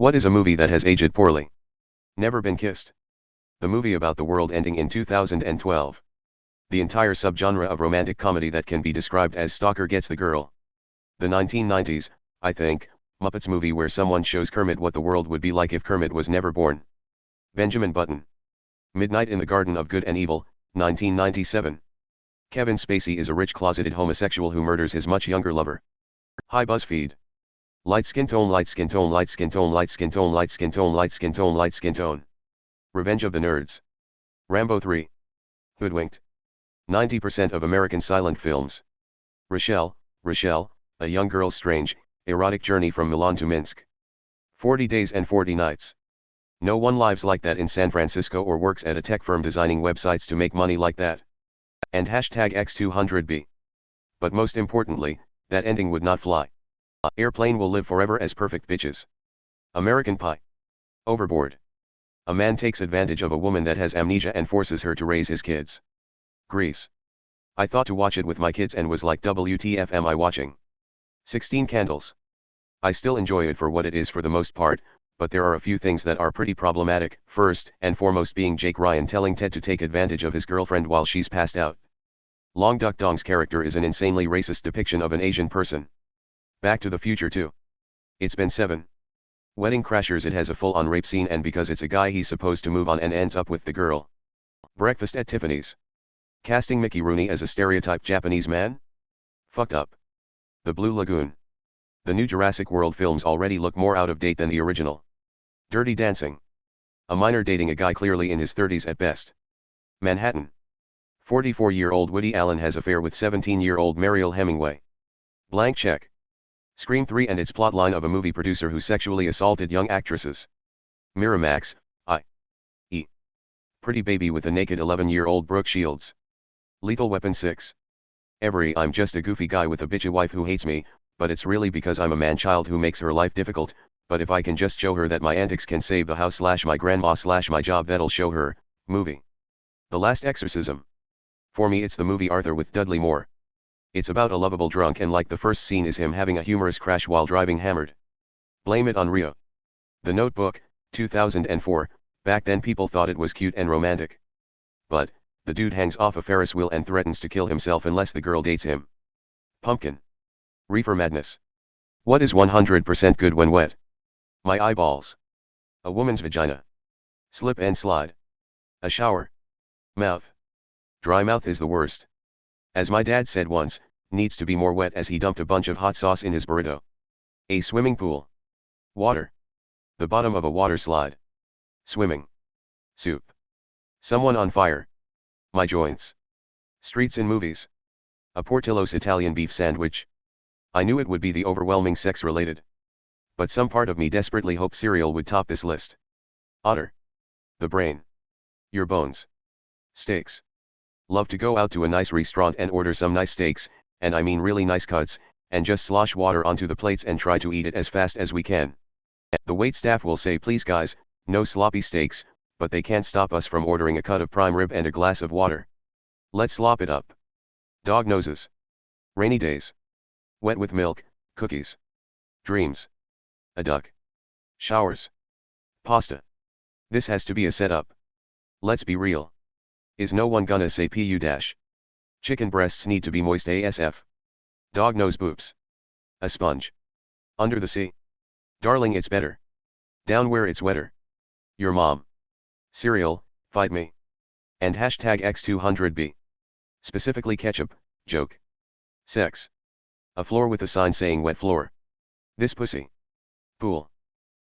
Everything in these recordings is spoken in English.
What is a movie that has aged poorly? Never Been Kissed. The movie about the world ending in 2012. The entire subgenre of romantic comedy that can be described as Stalker Gets the Girl. The 1990s, I think, Muppets movie where someone shows Kermit what the world would be like if Kermit was never born. Benjamin Button. Midnight in the Garden of Good and Evil, 1997. Kevin Spacey is a rich closeted homosexual who murders his much younger lover. Hi BuzzFeed. Light skin tone, light skin tone, light skin tone, light skin tone, light skin tone, light skin tone, light skin tone. Revenge of the Nerds. Rambo 3. Hoodwinked. 90% of American silent films. Rochelle, a young girl's strange, erotic journey from Milan to Minsk. 40 Days and 40 Nights. No one lives like that in San Francisco or works at a tech firm designing websites to make money like that. And hashtag X200B. But most importantly, that ending would not fly. Airplane will live forever as perfect bitches. American Pie. Overboard. A man takes advantage of a woman that has amnesia and forces her to raise his kids. Grease. I thought to watch it with my kids and was like, WTF am I watching? 16 Candles. I still enjoy it for what it is for the most part, but there are a few things that are pretty problematic, first and foremost being Jake Ryan telling Ted to take advantage of his girlfriend while she's passed out. Long Duck Dong's character is an insanely racist depiction of an Asian person. Back to the Future 2. It's been 7. Wedding Crashers. It has a full-on rape scene and because it's a guy he's supposed to move on and ends up with the girl. Breakfast at Tiffany's. Casting Mickey Rooney as a stereotyped Japanese man? Fucked up. The Blue Lagoon. The new Jurassic World films already look more out of date than the original. Dirty Dancing. A minor dating a guy clearly in his 30s at best. Manhattan. 44-year-old Woody Allen has affair with 17-year-old Mariel Hemingway. Blank Check. Scream 3 and its plotline of a movie producer who sexually assaulted young actresses. Miramax, i.e. Pretty Baby with a naked 11-year-old Brooke Shields. Lethal Weapon 6. I'm just a goofy guy with a bitchy wife who hates me, but it's really because I'm a man-child who makes her life difficult, but if I can just show her that my antics can save the house / my grandma / my job, that'll show her. Movie. The Last Exorcism. For me it's the movie Arthur with Dudley Moore. It's about a lovable drunk and like the first scene is him having a humorous crash while driving hammered. Blame It on Rio. The Notebook, 2004, back then people thought it was cute and romantic. But, the dude hangs off a Ferris wheel and threatens to kill himself unless the girl dates him. Pumpkin. Reefer Madness. What is 100% good when wet? My eyeballs. A woman's vagina. Slip and slide. A shower. Mouth. Dry mouth is the worst. As my dad said once, needs to be more wet as he dumped a bunch of hot sauce in his burrito. A swimming pool. Water. The bottom of a water slide. Swimming. Soup. Someone on fire. My joints. Streets in movies. A Portillo's Italian beef sandwich. I knew it would be the overwhelming sex-related. But some part of me desperately hoped cereal would top this list. Otter. The brain. Your bones. Steaks. Love to go out to a nice restaurant and order some nice steaks, and I mean really nice cuts, and just slosh water onto the plates and try to eat it as fast as we can. The waitstaff will say, please guys, no sloppy steaks, but they can't stop us from ordering a cut of prime rib and a glass of water. Let's slop it up. Dog noses. Rainy days. Wet with milk, cookies. Dreams. A duck. Showers. Pasta. This has to be a setup. Let's be real. Is no one gonna say pu dash? Chicken breasts need to be moist ASF. Dog nose boobs. A sponge. Under the sea. Darling, it's better. Down where it's wetter. Your mom. Cereal, fight me. And hashtag X200B. Specifically ketchup, joke. Sex. A floor with a sign saying wet floor. This pussy. Pool.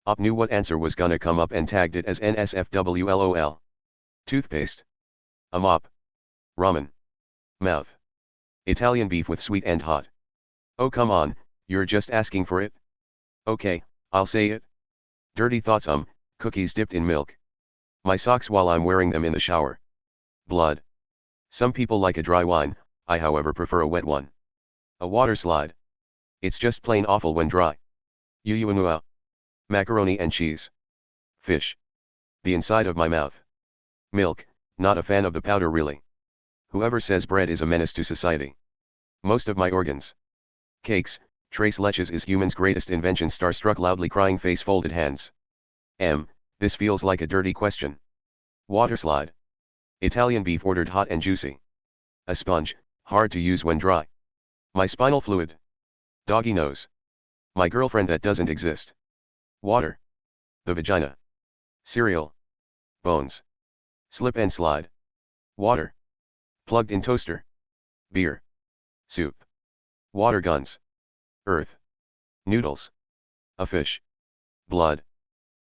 Op knew what answer was gonna come up and tagged it as NSFWLOL. Toothpaste. A mop. Ramen. Mouth. Italian beef with sweet and hot. Oh come on, you're just asking for it? Okay, I'll say it. Dirty thoughts. Cookies dipped in milk. My socks while I'm wearing them in the shower. Blood. Some people like a dry wine, I however prefer a wet one. A water slide. It's just plain awful when dry. Yuyuanua. Macaroni and cheese. Fish. The inside of my mouth. Milk, not a fan of the powder really. Whoever says bread is a menace to society. Most of my organs. Cakes, tres leches is human's greatest invention. Starstruck loudly crying face folded hands. This feels like a dirty question. Water slide. Italian beef ordered hot and juicy. A sponge, hard to use when dry. My spinal fluid. Doggy nose. My girlfriend that doesn't exist. Water. The vagina. Cereal. Bones. Slip and slide. Water. Plugged in toaster. Beer. Soup. Water guns. Earth. Noodles. A fish. Blood.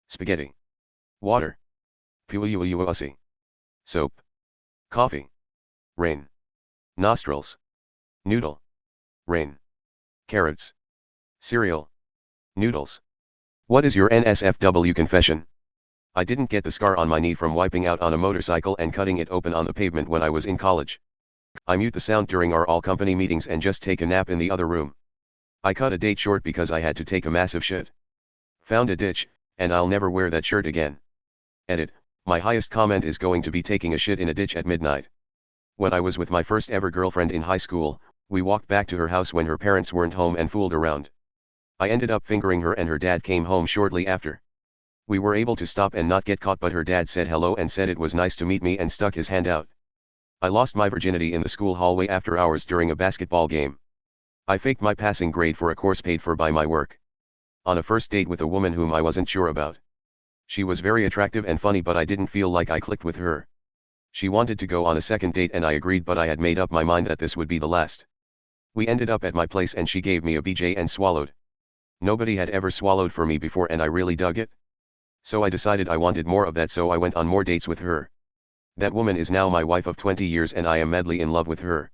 Spaghetti. Water. Pussy. Soap. Coffee. Rain. Nostrils. Noodle. Rain. Carrots. Cereal. Noodles. What is your NSFW confession? I didn't get the scar on my knee from wiping out on a motorcycle and cutting it open on the pavement when I was in college. I mute the sound during our all-company meetings and just take a nap in the other room. I cut a date short because I had to take a massive shit. Found a ditch, and I'll never wear that shirt again. Edit, my highest comment is going to be taking a shit in a ditch at midnight. When I was with my first ever girlfriend in high school, we walked back to her house when her parents weren't home and fooled around. I ended up fingering her and her dad came home shortly after. We were able to stop and not get caught, but her dad said hello and said it was nice to meet me and stuck his hand out. I lost my virginity in the school hallway after hours during a basketball game. I faked my passing grade for a course paid for by my work. On a first date with a woman whom I wasn't sure about. She was very attractive and funny, but I didn't feel like I clicked with her. She wanted to go on a second date and I agreed, but I had made up my mind that this would be the last. We ended up at my place and she gave me a BJ and swallowed. Nobody had ever swallowed for me before and I really dug it. So I decided I wanted more of that, so I went on more dates with her. That woman is now my wife of 20 years and I am madly in love with her.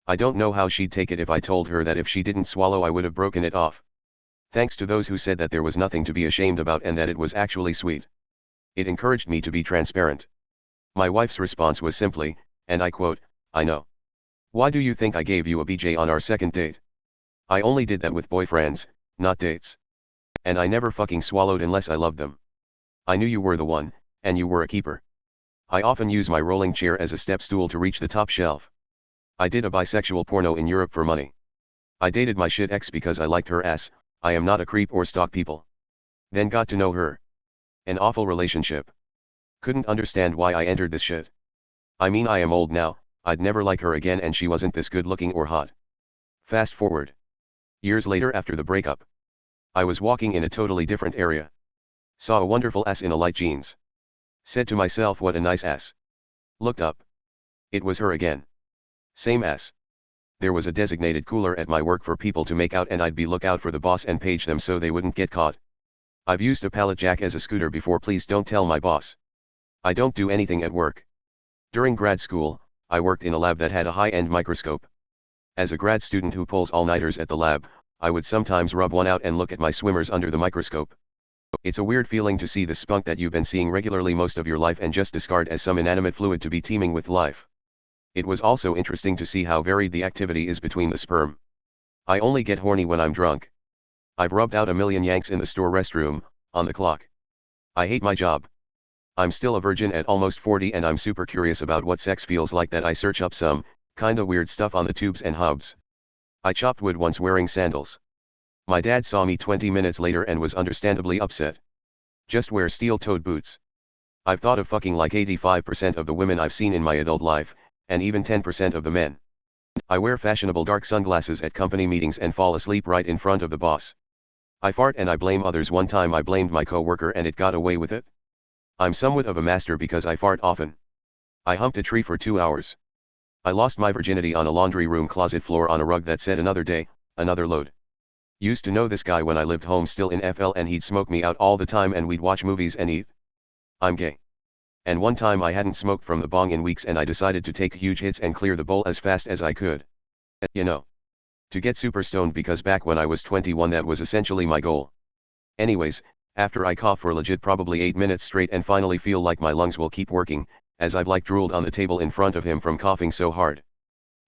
I don't know how she'd take it if I told her that if she didn't swallow I would have broken it off. Thanks to those who said that there was nothing to be ashamed about and that it was actually sweet. It encouraged me to be transparent. My wife's response was simply, and I quote, "I know. Why do you think I gave you a BJ on our second date? I only did that with boyfriends, not dates. And I never fucking swallowed unless I loved them. I knew you were the one, and you were a keeper. I often use my rolling chair as a step stool to reach the top shelf. I did a bisexual porno in Europe for money. I dated my shit ex because I liked her ass. I am not a creep or stalk people. Then got to know her. An awful relationship. Couldn't understand why I entered this shit. I mean, I am old now, I'd never like her again and she wasn't this good looking or hot. Fast forward. Years later after the breakup. I was walking in a totally different area. Saw a wonderful ass in a light jeans. Said to myself, what a nice ass. Looked up. It was her again. Same ass. There was a designated cooler at my work for people to make out and I'd be look out for the boss and page them so they wouldn't get caught. I've used a pallet jack as a scooter before, please don't tell my boss. I don't do anything at work. During grad school, I worked in a lab that had a high-end microscope. As a grad student who pulls all-nighters at the lab, I would sometimes rub one out and look at my swimmers under the microscope. It's a weird feeling to see the spunk that you've been seeing regularly most of your life and just discard as some inanimate fluid to be teeming with life. It was also interesting to see how varied the activity is between the sperm. I only get horny when I'm drunk. I've rubbed out a million yanks in the store restroom, on the clock. I hate my job. I'm still a virgin at almost 40 and I'm super curious about what sex feels like that I search up some, kinda weird stuff on the tubes and hubs. I chopped wood once wearing sandals. My dad saw me 20 minutes later and was understandably upset. Just wear steel-toed boots. I've thought of fucking like 85% of the women I've seen in my adult life, and even 10% of the men. I wear fashionable dark sunglasses at company meetings and fall asleep right in front of the boss. I fart and I blame others. One time I blamed my coworker and it got away with it. I'm somewhat of a master because I fart often. I humped a tree for 2 hours. I lost my virginity on a laundry room closet floor on a rug that said another day, another load. Used to know this guy when I lived home still in FL and he'd smoke me out all the time and we'd watch movies and eat. I'm gay. And one time I hadn't smoked from the bong in weeks and I decided to take huge hits and clear the bowl as fast as I could. You know. To get super stoned, because back when I was 21 that was essentially my goal. Anyways, after I cough for legit probably 8 minutes straight and finally feel like my lungs will keep working, as I've like drooled on the table in front of him from coughing so hard.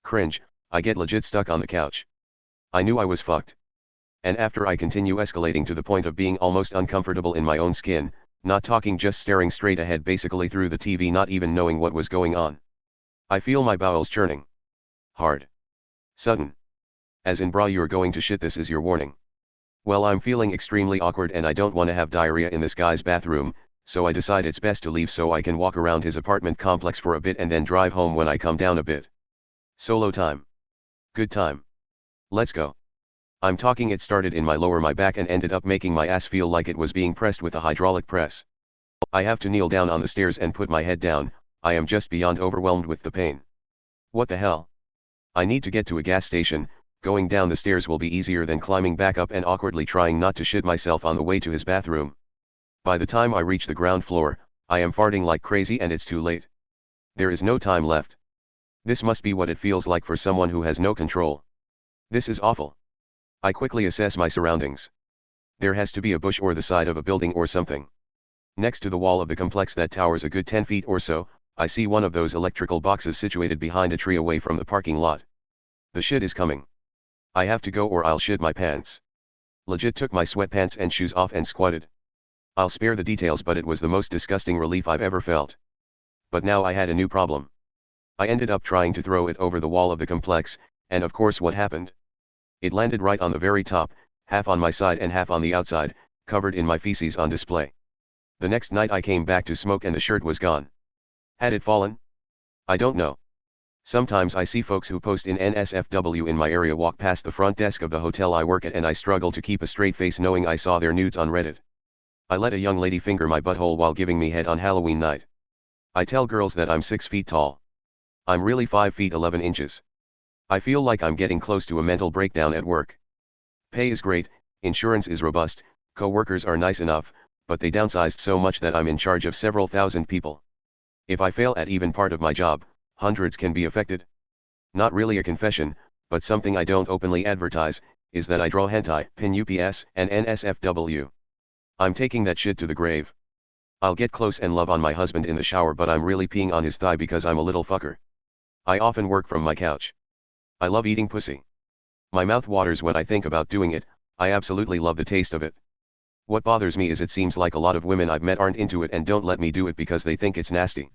Cringe, I get legit stuck on the couch. I knew I was fucked. And after I continue escalating to the point of being almost uncomfortable in my own skin, not talking, just staring straight ahead basically through the TV, not even knowing what was going on. I feel my bowels churning. Hard. Sudden. As in, brah, you're going to shit, this is your warning. Well, I'm feeling extremely awkward and I don't want to have diarrhea in this guy's bathroom, so I decide it's best to leave so I can walk around his apartment complex for a bit and then drive home when I come down a bit. Solo time. Good time. Let's go. I'm talking. It started in my lower back and ended up making my ass feel like it was being pressed with a hydraulic press. I have to kneel down on the stairs and put my head down. I am just beyond overwhelmed with the pain. What the hell? I need to get to a gas station. Going down the stairs will be easier than climbing back up and awkwardly trying not to shit myself on the way to his bathroom. By the time I reach the ground floor, I am farting like crazy and it's too late. There is no time left. This must be what it feels like for someone who has no control. This is awful. I quickly assess my surroundings. There has to be a bush or the side of a building or something. Next to the wall of the complex that towers a good 10 feet or so, I see one of those electrical boxes situated behind a tree away from the parking lot. The shit is coming. I have to go or I'll shit my pants. Legit took my sweatpants and shoes off and squatted. I'll spare the details, but it was the most disgusting relief I've ever felt. But now I had a new problem. I ended up trying to throw it over the wall of the complex, and of course what happened? It landed right on the very top, half on my side and half on the outside, covered in my feces on display. The next night I came back to smoke and the shirt was gone. Had it fallen? I don't know. Sometimes I see folks who post in NSFW in my area walk past the front desk of the hotel I work at and I struggle to keep a straight face knowing I saw their nudes on Reddit. I let a young lady finger my butthole while giving me head on Halloween night. I tell girls that I'm 6 feet tall. I'm really 5 feet 11 inches. I feel like I'm getting close to a mental breakdown at work. Pay is great, insurance is robust, co-workers are nice enough, but they downsized so much that I'm in charge of several thousand people. If I fail at even part of my job, hundreds can be affected. Not really a confession, but something I don't openly advertise, is that I draw hentai, pin UPS, and NSFW. I'm taking that shit to the grave. I'll get close and love on my husband in the shower, but I'm really peeing on his thigh because I'm a little fucker. I often work from my couch. I love eating pussy. My mouth waters when I think about doing it. I absolutely love the taste of it. What bothers me is it seems like a lot of women I've met aren't into it and don't let me do it because they think it's nasty.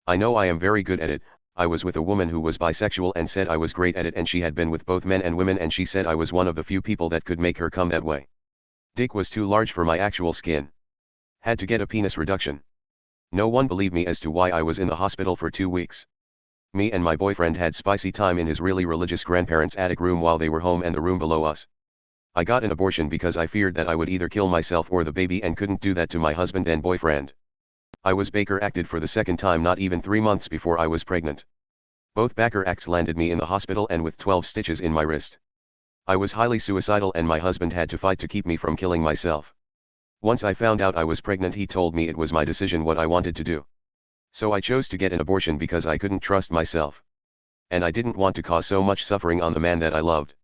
I know I am very good at it. I was with a woman who was bisexual and said I was great at it, and she had been with both men and women and she said I was one of the few people that could make her come that way. Dick was too large for my actual skin. Had to get a penis reduction. No one believed me as to why I was in the hospital for 2 weeks. Me and my boyfriend had spicy time in his really religious grandparents' attic room while they were home and the room below us. I got an abortion because I feared that I would either kill myself or the baby and couldn't do that to my husband and boyfriend. I was Baker acted for the second time not even 3 months before I was pregnant. Both Baker acts landed me in the hospital and with 12 stitches in my wrist. I was highly suicidal and my husband had to fight to keep me from killing myself. Once I found out I was pregnant, he told me it was my decision what I wanted to do. So I chose to get an abortion because I couldn't trust myself. And I didn't want to cause so much suffering on the man that I loved.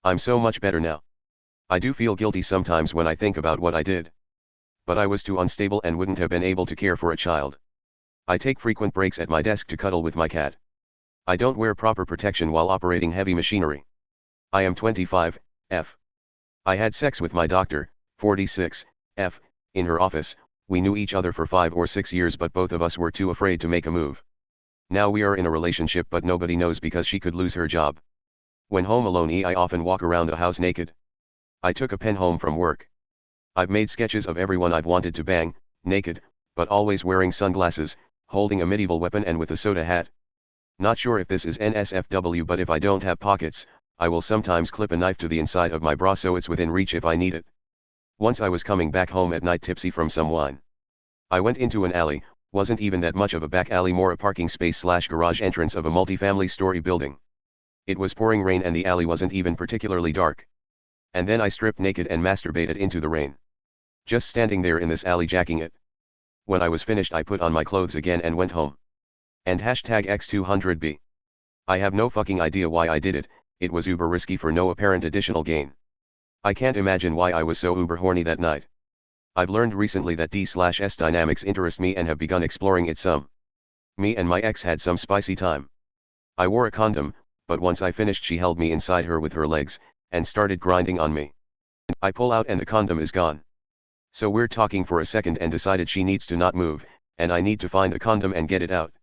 I'm so much better now. I do feel guilty sometimes when I think about what I did. But I was too unstable and wouldn't have been able to care for a child. I take frequent breaks at my desk to cuddle with my cat. I don't wear proper protection while operating heavy machinery. I am 25, F. I had sex with my doctor, 46, F, in her office. We knew each other for 5 or 6 years, but both of us were too afraid to make a move. Now we are in a relationship, but nobody knows because she could lose her job. When home alone, I often walk around the house naked. I took a pen home from work. I've made sketches of everyone I've wanted to bang, naked, but always wearing sunglasses, holding a medieval weapon and with a soda hat. Not sure if this is NSFW, but if I don't have pockets, I will sometimes clip a knife to the inside of my bra so it's within reach if I need it. Once I was coming back home at night tipsy from some wine. I went into an alley, wasn't even that much of a back alley, more a parking space / garage entrance of a multi-family story building. It was pouring rain and the alley wasn't even particularly dark. And then I stripped naked and masturbated into the rain. Just standing there in this alley jacking it. When I was finished, I put on my clothes again and went home. And #X200B. I have no fucking idea why I did it. It was uber risky for no apparent additional gain. I can't imagine why I was so uber horny that night. I've learned recently that D/S dynamics interest me and have begun exploring it some. Me and my ex had some spicy time. I wore a condom, but once I finished she held me inside her with her legs, and started grinding on me. I pull out and the condom is gone. So we're talking for a second and decided she needs to not move, and I need to find the condom and get it out.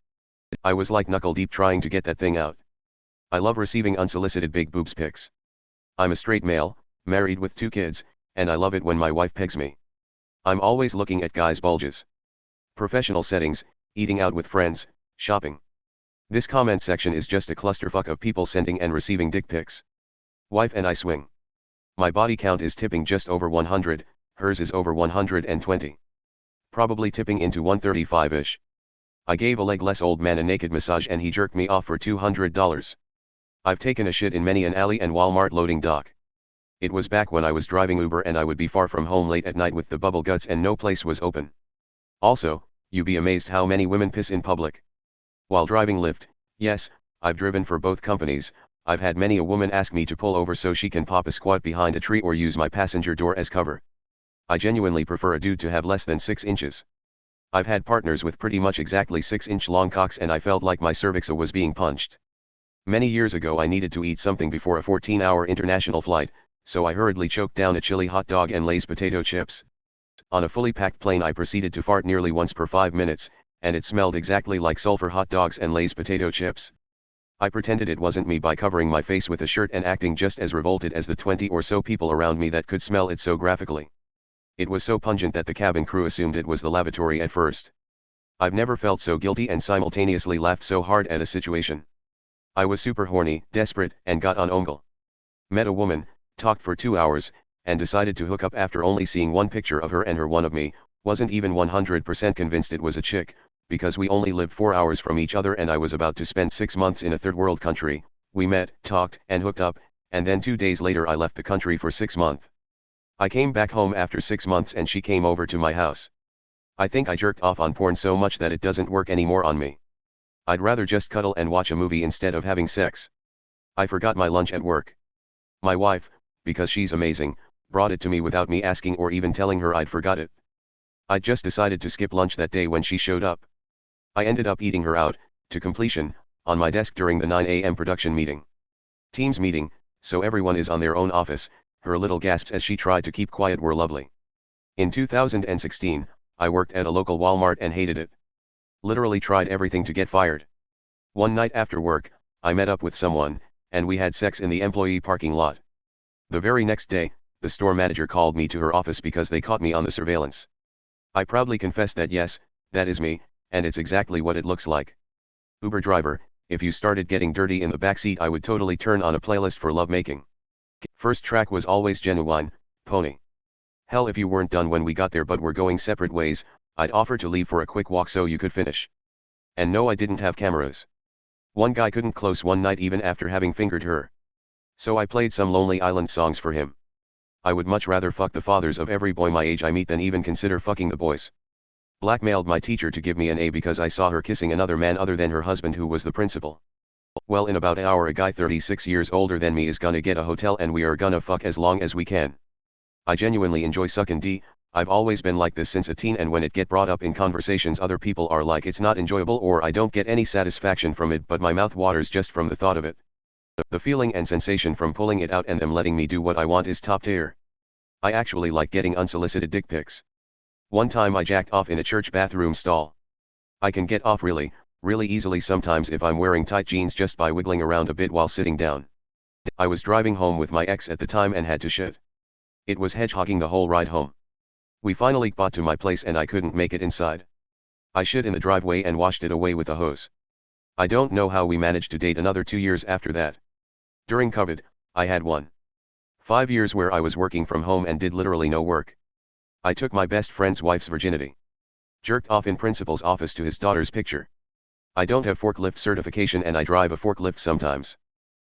I was like knuckle deep trying to get that thing out. I love receiving unsolicited big boobs pics. I'm a straight male, married with 2 kids, and I love it when my wife pegs me. I'm always looking at guys' bulges. Professional settings, eating out with friends, shopping. This comment section is just a clusterfuck of people sending and receiving dick pics. Wife and I swing. My body count is tipping just over 100, hers is over 120. Probably tipping into 135-ish. I gave a legless old man a naked massage and he jerked me off for $200. I've taken a shit in many an alley and Walmart loading dock. It was back when I was driving Uber and I would be far from home late at night with the bubble guts and no place was open. Also, you'd be amazed how many women piss in public. While driving Lyft, yes, I've driven for both companies, I've had many a woman ask me to pull over so she can pop a squat behind a tree or use my passenger door as cover. I genuinely prefer a dude to have less than 6 inches. I've had partners with pretty much exactly 6-inch long cocks and I felt like my cervix was being punched. Many years ago I needed to eat something before a 14-hour international flight, so I hurriedly choked down a chili hot dog and Lay's potato chips. On a fully packed plane I proceeded to fart nearly once per 5 minutes, and it smelled exactly like sulfur hot dogs and Lay's potato chips. I pretended it wasn't me by covering my face with a shirt and acting just as revolted as the 20 or so people around me that could smell it so graphically. It was so pungent that the cabin crew assumed it was the lavatory at first. I've never felt so guilty and simultaneously laughed so hard at a situation. I was super horny, desperate, and got on Omegle. Met a woman, talked for 2 hours, and decided to hook up after only seeing one picture of her and her one of me, wasn't even 100% convinced it was a chick, because we only lived 4 hours from each other and I was about to spend 6 months in a third world country. We met, talked, and hooked up, and then 2 days later I left the country for 6 months. I came back home after 6 months and she came over to my house. I think I jerked off on porn so much that it doesn't work anymore on me. I'd rather just cuddle and watch a movie instead of having sex. I forgot my lunch at work. My wife, because she's amazing, brought it to me without me asking or even telling her I'd forgot it. I'd just decided to skip lunch that day when she showed up. I ended up eating her out, to completion, on my desk during the 9 a.m. production meeting. Teams meeting, so everyone is on their own office. Her little gasps as she tried to keep quiet were lovely. In 2016, I worked at a local Walmart and hated it. Literally tried everything to get fired. One night after work, I met up with someone, and we had sex in the employee parking lot. The very next day, the store manager called me to her office because they caught me on the surveillance. I proudly confessed that yes, that is me, and it's exactly what it looks like. Uber driver, if you started getting dirty in the backseat I would totally turn on a playlist for lovemaking. First track was always Genuine, Pony. Hell if you weren't done when we got there but were going separate ways, I'd offer to leave for a quick walk so you could finish. And no I didn't have cameras. One guy couldn't close one night even after having fingered her. So I played some Lonely Island songs for him. I would much rather fuck the fathers of every boy my age I meet than even consider fucking the boys. Blackmailed my teacher to give me an A because I saw her kissing another man other than her husband who was the principal. Well in about an hour a guy 36 years older than me is gonna get a hotel and we are gonna fuck as long as we can. I genuinely enjoy sucking D, I've always been like this since a teen and when it get brought up in conversations other people are like it's not enjoyable or I don't get any satisfaction from it but my mouth waters just from the thought of it. The feeling and sensation from pulling it out and them letting me do what I want is top tier. I actually like getting unsolicited dick pics. One time I jacked off in a church bathroom stall. I can get off really easily sometimes if I'm wearing tight jeans just by wiggling around a bit while sitting down. I was driving home with my ex at the time and had to shit. It was hedgehogging the whole ride home. We finally got to my place and I couldn't make it inside. I shit in the driveway and washed it away with a hose. I don't know how we managed to date another 2 years after that. During COVID, I had 5 years where I was working from home and did literally no work. I took my best friend's wife's virginity. Jerked off in principal's office to his daughter's picture. I don't have forklift certification and I drive a forklift sometimes.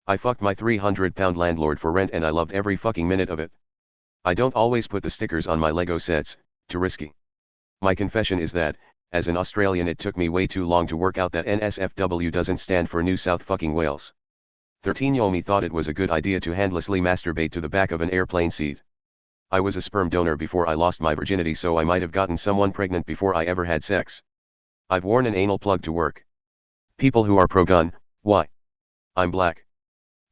I fucked my 300-pound landlord for rent and I loved every fucking minute of it. I don't always put the stickers on my Lego sets, too risky. My confession is that, as an Australian it took me way too long to work out that NSFW doesn't stand for New South fucking Wales. 13-year-old me thought it was a good idea to handlessly masturbate to the back of an airplane seat. I was a sperm donor before I lost my virginity so I might have gotten someone pregnant before I ever had sex. I've worn an anal plug to work. People who are pro-gun, why? I'm black.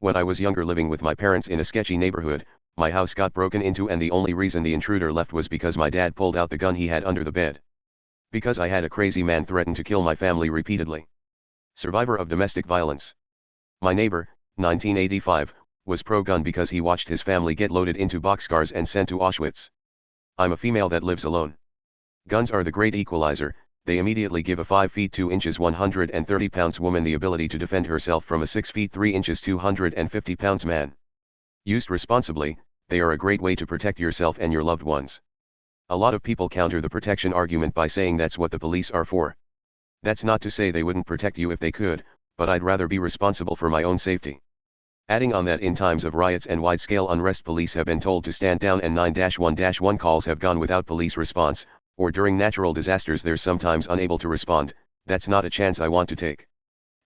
When I was younger living with my parents in a sketchy neighborhood, my house got broken into and the only reason the intruder left was because my dad pulled out the gun he had under the bed. Because I had a crazy man threaten to kill my family repeatedly. Survivor of domestic violence. My neighbor, 1985, Was pro-gun because he watched his family get loaded into boxcars and sent to Auschwitz. I'm a female that lives alone. Guns are the great equalizer, they immediately give a 5 feet 2 inches 130 pounds woman the ability to defend herself from a 6 feet 3 inches 250 pounds man. Used responsibly, they are a great way to protect yourself and your loved ones. A lot of people counter the protection argument by saying that's what the police are for. That's not to say they wouldn't protect you if they could, but I'd rather be responsible for my own safety. Adding on that in times of riots and wide-scale unrest police have been told to stand down and 9-1-1 calls have gone without police response, or during natural disasters they're sometimes unable to respond, that's not a chance I want to take.